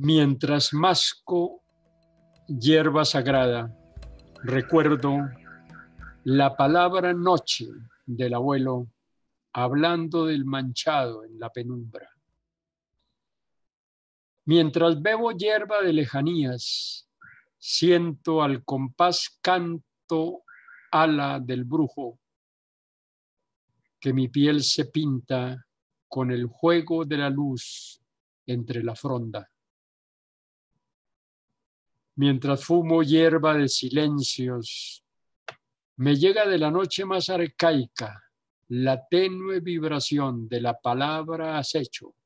Mientras masco hierba sagrada, recuerdo la palabra noche del abuelo hablando del manchado en la penumbra. Mientras bebo hierba de lejanías, siento al compás canto ala del brujo, que mi piel se pinta con el juego de la luz entre la fronda. Mientras fumo hierba de silencios, me llega de la noche más arcaica la tenue vibración de la palabra acecho.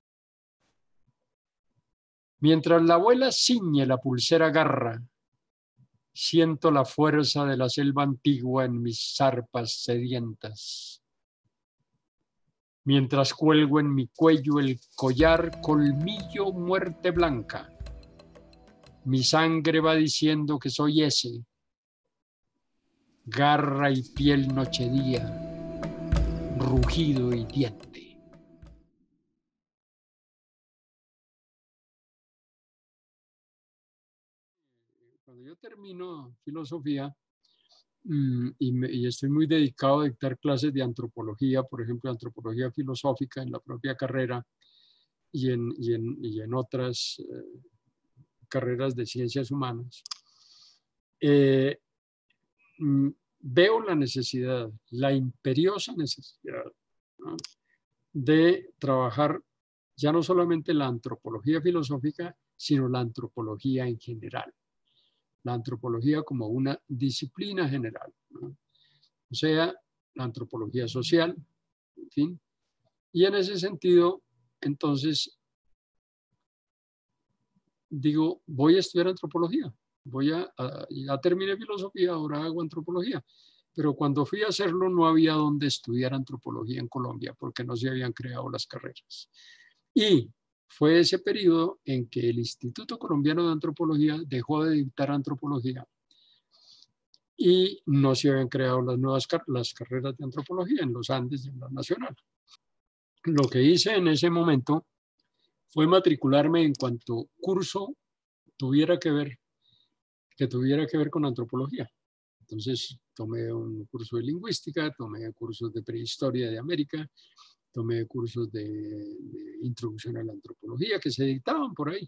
Mientras la abuela ciñe la pulsera garra, siento la fuerza de la selva antigua en mis zarpas sedientas. Mientras cuelgo en mi cuello el collar colmillo muerte blanca, mi sangre va diciendo que soy ese, garra y piel nochedía, rugido y diente. Cuando yo termino filosofía y estoy muy dedicado a dictar clases de antropología, por ejemplo, antropología filosófica en la propia carrera y en otras carreras de ciencias humanas, veo la necesidad, la imperiosa necesidad, ¿no?, de trabajar ya no solamente la antropología filosófica, sino la antropología en general. La antropología como una disciplina general, ¿no? O sea, la antropología social, en fin. Y en ese sentido, entonces, digo, voy a estudiar antropología. Ya terminé filosofía, ahora hago antropología. Pero cuando fui a hacerlo no había donde estudiar antropología en Colombia porque no se habían creado las carreras. Y fue ese periodo en que el Instituto Colombiano de Antropología dejó de dictar antropología y no se habían creado las carreras de antropología en los Andes y en la Nacional. Lo que hice en ese momento fue matricularme en cuanto curso tuviera que ver con antropología. Entonces tomé un curso de lingüística, tomé cursos de prehistoria de América, tomé cursos de introducción a la antropología que se dictaban por ahí.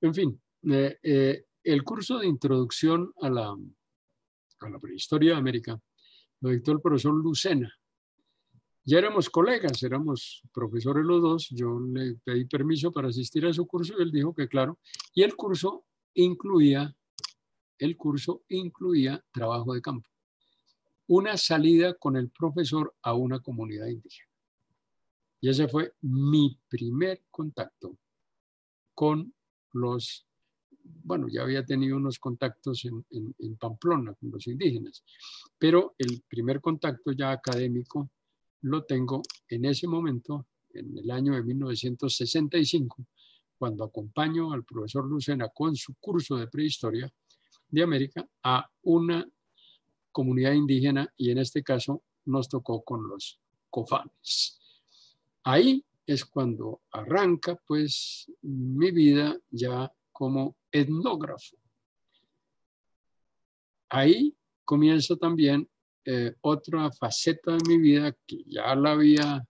En fin, el curso de introducción a la prehistoria de América lo dictó el profesor Lucena. Ya éramos colegas, éramos profesores los dos. Yo le pedí permiso para asistir a su curso y él dijo que claro. Y el curso incluía trabajo de campo. Una salida con el profesor a una comunidad indígena. Y ese fue mi primer contacto con los, bueno, ya había tenido unos contactos en Pamplona con los indígenas, pero el primer contacto ya académico lo tengo en ese momento, en el año de 1965, cuando acompaño al profesor Lucena con su curso de prehistoria de América a una comunidad indígena, y en este caso nos tocó con los cofanes. Ahí es cuando arranca pues mi vida ya como etnógrafo. Ahí comienza también otra faceta de mi vida que ya la había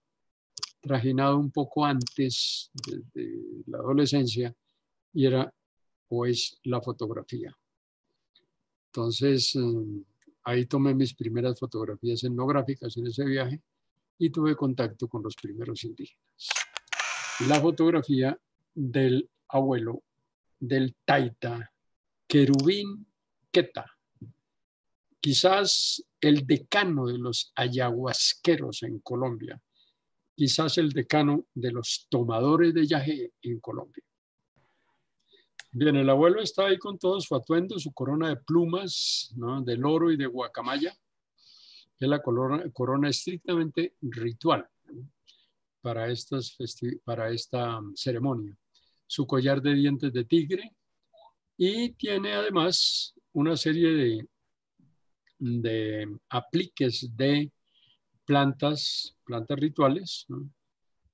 trajinado un poco antes, desde la adolescencia, y era pues la fotografía. Entonces, ahí tomé mis primeras fotografías etnográficas en ese viaje y tuve contacto con los primeros indígenas. La fotografía del abuelo, del taita, Querubín Queta, quizás el decano de los ayahuasqueros en Colombia, quizás el decano de los tomadores de yagé en Colombia. Bien, el abuelo está ahí con todo su atuendo, su corona de plumas, ¿no?, de loro y de guacamaya, que es la corona estrictamente ritual, ¿no?, para esta ceremonia. Su collar de dientes de tigre, y tiene además una serie de apliques de plantas rituales, ¿no?,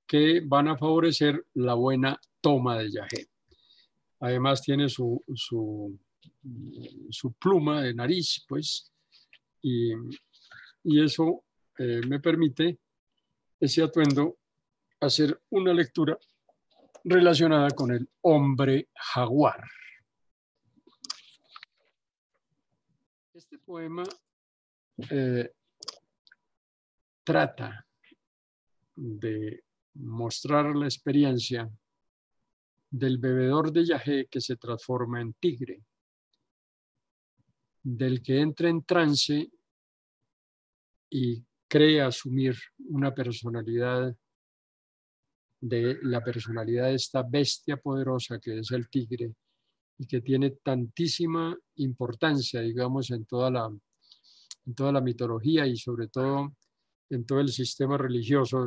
que van a favorecer la buena toma de yagé. Además tiene su pluma de nariz, pues, y eso me permite, ese atuendo, hacer una lectura relacionada con el hombre jaguar. Este poema trata de mostrar la experiencia del bebedor de yagé que se transforma en tigre, del que entra en trance y cree asumir una personalidad, de la personalidad de esta bestia poderosa que es el tigre y que tiene tantísima importancia, digamos, en toda la mitología y sobre todo en todo el sistema religioso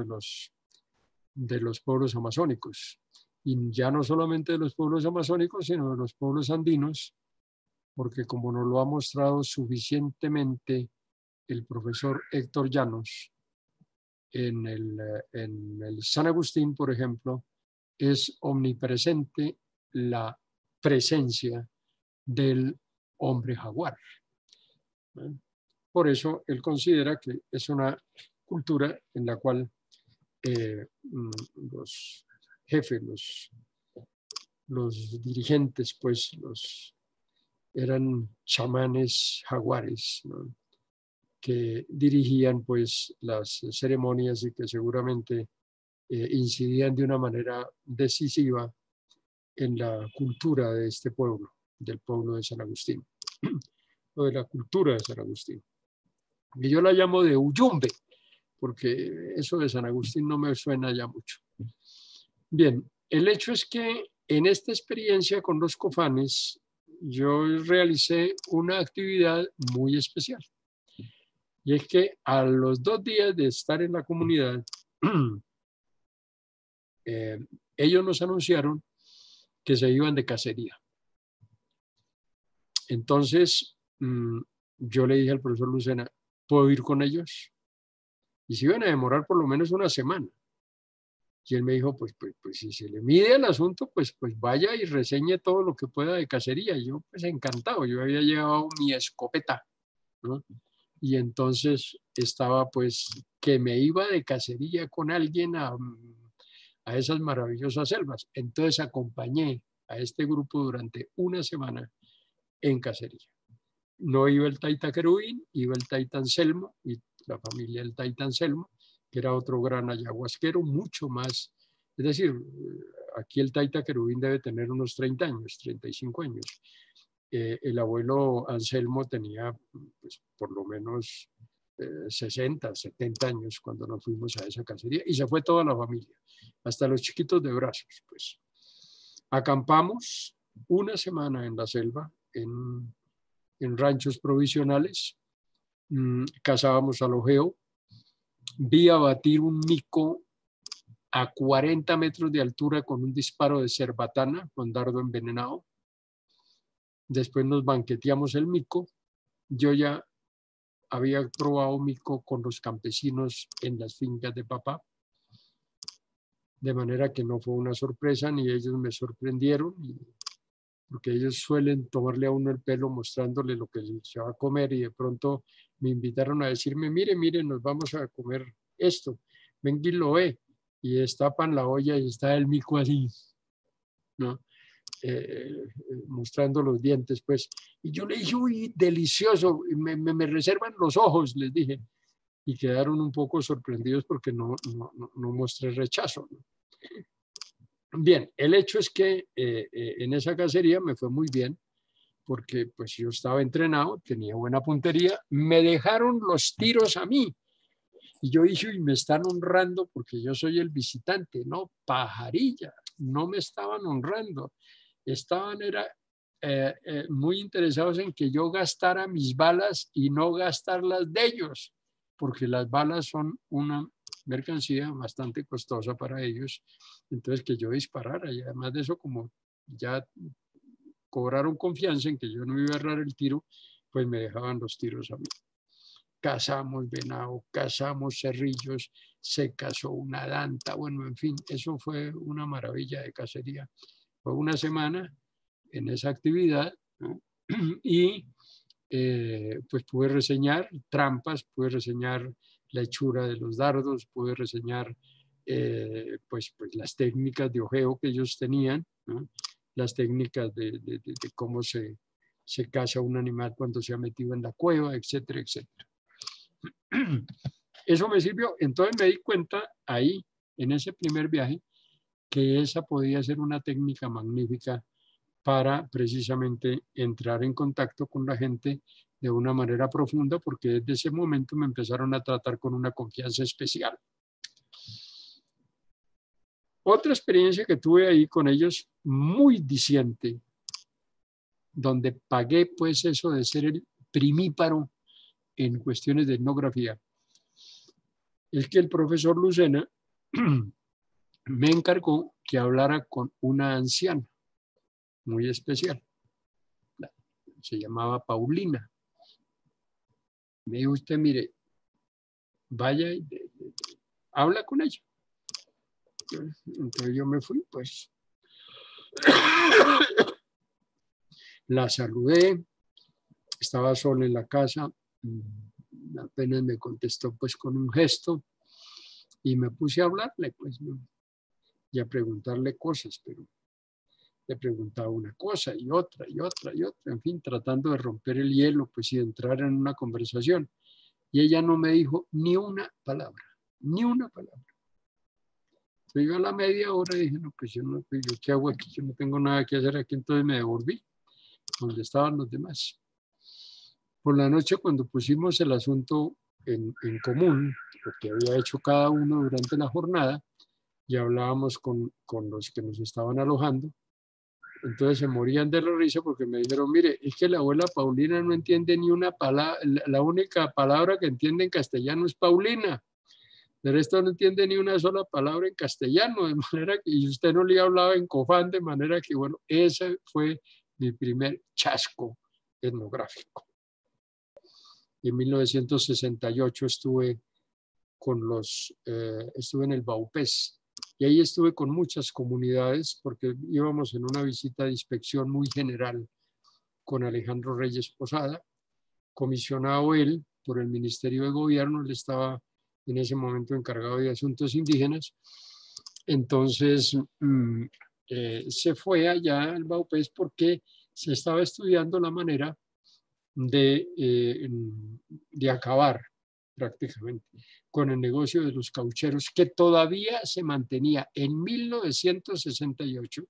de los pueblos amazónicos. Y ya no solamente de los pueblos amazónicos, sino de los pueblos andinos, porque como nos lo ha mostrado suficientemente el profesor Héctor Llanos, en el San Agustín, por ejemplo, es omnipresente la presencia del hombre jaguar. Por eso él considera que es una cultura en la cual los jefes, los dirigentes, pues eran chamanes jaguares, ¿no?, que dirigían pues las ceremonias y que seguramente incidían de una manera decisiva en la cultura de este pueblo, del pueblo de San Agustín, o de la cultura de San Agustín. Y yo la llamo de Uyumbe, porque eso de San Agustín no me suena ya mucho. Bien, el hecho es que en esta experiencia con los cofanes, yo realicé una actividad muy especial. Y es que a los 2 días de estar en la comunidad, ellos nos anunciaron que se iban de cacería. Entonces, yo le dije al profesor Lucena, ¿puedo ir con ellos? Y se iban a demorar por lo menos una semana. Y él me dijo, pues si se le mide el asunto, pues vaya y reseñe todo lo que pueda de cacería. Y yo, pues encantado, yo había llevado mi escopeta, ¿no? Y entonces estaba pues que me iba de cacería con alguien a esas maravillosas selvas. Entonces acompañé a este grupo durante una semana en cacería. No iba el Taita Querubín, iba el Taita Anselmo y la familia del Taita Anselmo, que era otro gran ayahuasquero, mucho más. Es decir, aquí el Taita Querubín debe tener unos 30 años, 35 años. El abuelo Anselmo tenía pues, por lo menos 60, 70 años cuando nos fuimos a esa cacería y se fue toda la familia, hasta los chiquitos de brazos. Pues acampamos una semana en la selva, en ranchos provisionales, cazábamos al ojeo, vi abatir un mico a 40 metros de altura con un disparo de cerbatana, con dardo envenenado. Después nos banqueteamos el mico. Yo ya había probado mico con los campesinos en las fincas de papá, de manera que no fue una sorpresa, ni ellos me sorprendieron, porque ellos suelen tomarle a uno el pelo mostrándole lo que se va a comer, y de pronto me invitaron a decirme, mire, nos vamos a comer esto, venga y lo ve, y destapan la olla y está el mico así, ¿no? Mostrando los dientes, pues. Y yo le dije, uy, delicioso, me reservan los ojos, les dije. Y quedaron un poco sorprendidos porque no mostré rechazo, ¿no? Bien, el hecho es que en esa cacería me fue muy bien, porque pues yo estaba entrenado, tenía buena puntería, me dejaron los tiros a mí. Y yo dije, y me están honrando porque yo soy el visitante, no, pajarilla, no me estaban honrando. Estaban muy interesados en que yo gastara mis balas y no gastarlas de ellos, porque las balas son una mercancía bastante costosa para ellos. Entonces que yo disparara, y además de eso, como ya cobraron confianza en que yo no iba a errar el tiro, pues me dejaban los tiros a mí. Cazamos venado, cazamos cerrillos, se cazó una danta, bueno, en fin, eso fue una maravilla de cacería. Fue una semana en esa actividad, ¿no? Y pues pude reseñar trampas, pude reseñar la hechura de los dardos, pude reseñar pues las técnicas de ojeo que ellos tenían, ¿no? Las técnicas de cómo se caza un animal cuando se ha metido en la cueva, etcétera, etcétera. Eso me sirvió. Entonces me di cuenta ahí, en ese primer viaje, que esa podía ser una técnica magnífica para precisamente entrar en contacto con la gente de una manera profunda, porque desde ese momento me empezaron a tratar con una confianza especial. Otra experiencia que tuve ahí con ellos, muy diciente, donde pagué pues eso de ser el primíparo en cuestiones de etnografía, es que el profesor Lucena me encargó que hablara con una anciana muy especial. Se llamaba Paulina. Me dijo usted, mire, vaya y habla con ella. Entonces yo me fui, pues. La saludé, estaba sola en la casa, apenas me contestó pues con un gesto y me puse a hablarle, pues, ¿no? Y a preguntarle cosas, pero le preguntaba una cosa y otra y otra y otra, en fin, tratando de romper el hielo, pues, y de entrar en una conversación. Y ella no me dijo ni una palabra, ni una palabra. Entonces yo a la media hora dije, no, pues yo ¿qué hago aquí? Yo no tengo nada que hacer aquí, entonces me devolví donde estaban los demás. Por la noche, cuando pusimos el asunto en común, lo que había hecho cada uno durante la jornada, y hablábamos con los que nos estaban alojando, entonces se morían de la risa porque me dijeron, mire, es que la abuela Paulina no entiende ni una palabra, la única palabra que entiende en castellano es Paulina. De resto no entiende ni una sola palabra en castellano, de manera que, y usted no le hablaba en Cofán, de manera que, bueno, ese fue mi primer chasco etnográfico. En 1968 estuve estuve en el Baupés, y ahí estuve con muchas comunidades porque íbamos en una visita de inspección muy general con Alejandro Reyes Posada, comisionado él por el Ministerio de Gobierno. Él estaba en ese momento encargado de asuntos indígenas. Entonces se fue allá al Baupés porque se estaba estudiando la manera de acabar prácticamente con el negocio de los caucheros, que todavía se mantenía en 1968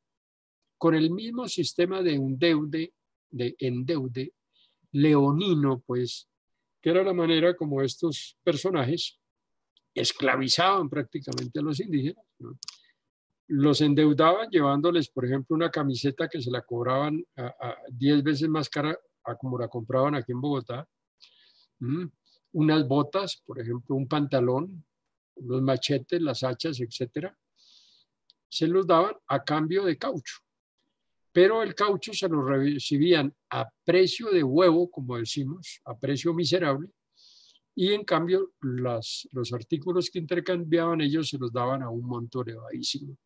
con el mismo sistema de endeude leonino, pues, que era la manera como estos personajes esclavizaban prácticamente a los indígenas, ¿no? Los endeudaban llevándoles, por ejemplo, una camiseta que se la cobraban a 10 veces más cara a como la compraban aquí en Bogotá. Unas botas, por ejemplo, un pantalón, los machetes, las hachas, etcétera, se los daban a cambio de caucho. Pero el caucho se lo recibían a precio de huevo, como decimos, a precio miserable, y en cambio los artículos que intercambiaban ellos se los daban a un monto elevadísimo,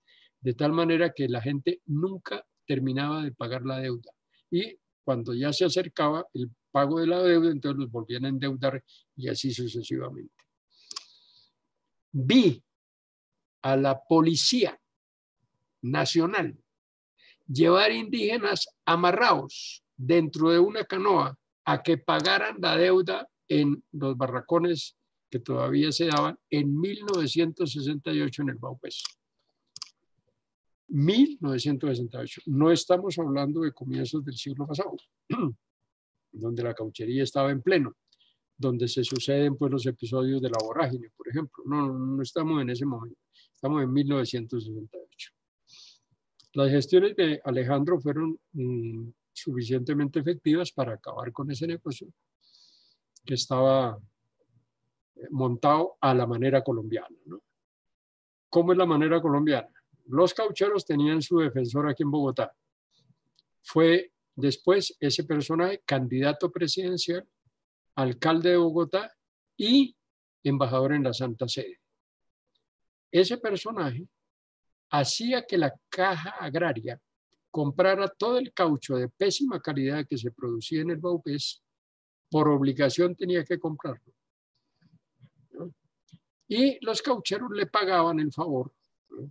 de tal manera que la gente nunca terminaba de pagar la deuda. Y cuando ya se acercaba el pago de la deuda, entonces los volvían a endeudar y así sucesivamente. Vi a la Policía Nacional llevar indígenas amarrados dentro de una canoa a que pagaran la deuda en los barracones que todavía se daban en 1968 en el Baupés. 1968. No estamos hablando de comienzos del siglo pasado, donde la cauchería estaba en pleno, donde se suceden pues los episodios de la vorágine, por ejemplo. No estamos en ese momento, estamos en 1968. Las gestiones de Alejandro fueron suficientemente efectivas para acabar con ese negocio que estaba montado a la manera colombiana, ¿no? ¿Cómo es la manera colombiana? Los caucheros tenían su defensor aquí en Bogotá. Fue después ese personaje candidato presidencial, alcalde de Bogotá y embajador en la Santa Sede. Ese personaje hacía que la Caja Agraria comprara todo el caucho de pésima calidad que se producía en el Baupés, por obligación tenía que comprarlo, ¿no? Y los caucheros le pagaban el favor, ¿no?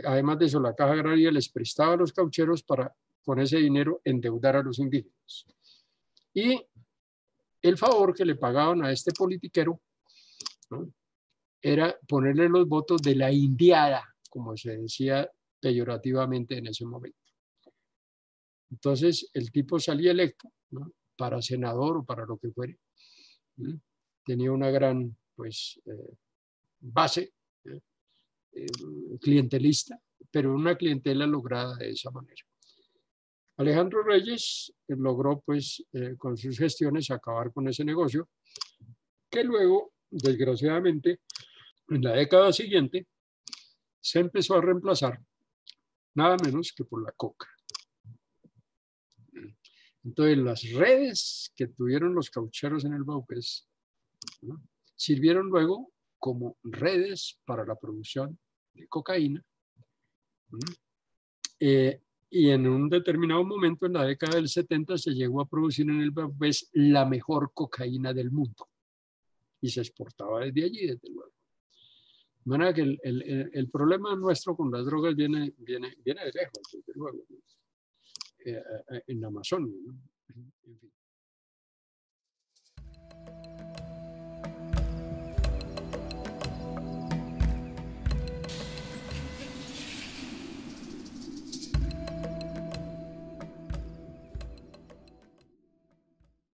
Además de eso, la Caja Agraria les prestaba a los caucheros para, con ese dinero, endeudar a los indígenas. Y el favor que le pagaban a este politiquero, ¿no?, era ponerle los votos de la indiada, como se decía peyorativamente en ese momento. Entonces, el tipo salía electo, ¿no?, para senador o para lo que fuere, ¿no? Tenía una gran, pues, base clientelista, pero una clientela lograda de esa manera. Alejandro Reyes logró, pues, con sus gestiones acabar con ese negocio, que luego, desgraciadamente, en la década siguiente, se empezó a reemplazar nada menos que por la coca. Entonces, las redes que tuvieron los caucheros en el Baupés, ¿no?, sirvieron luego como redes para la producción de cocaína, ¿no? Y en un determinado momento, en la década del 70, se llegó a producir en el Baupés la mejor cocaína del mundo. Y se exportaba desde allí, desde luego. De manera que el problema nuestro con las drogas viene de lejos, desde luego, en la Amazonia, ¿no? En fin.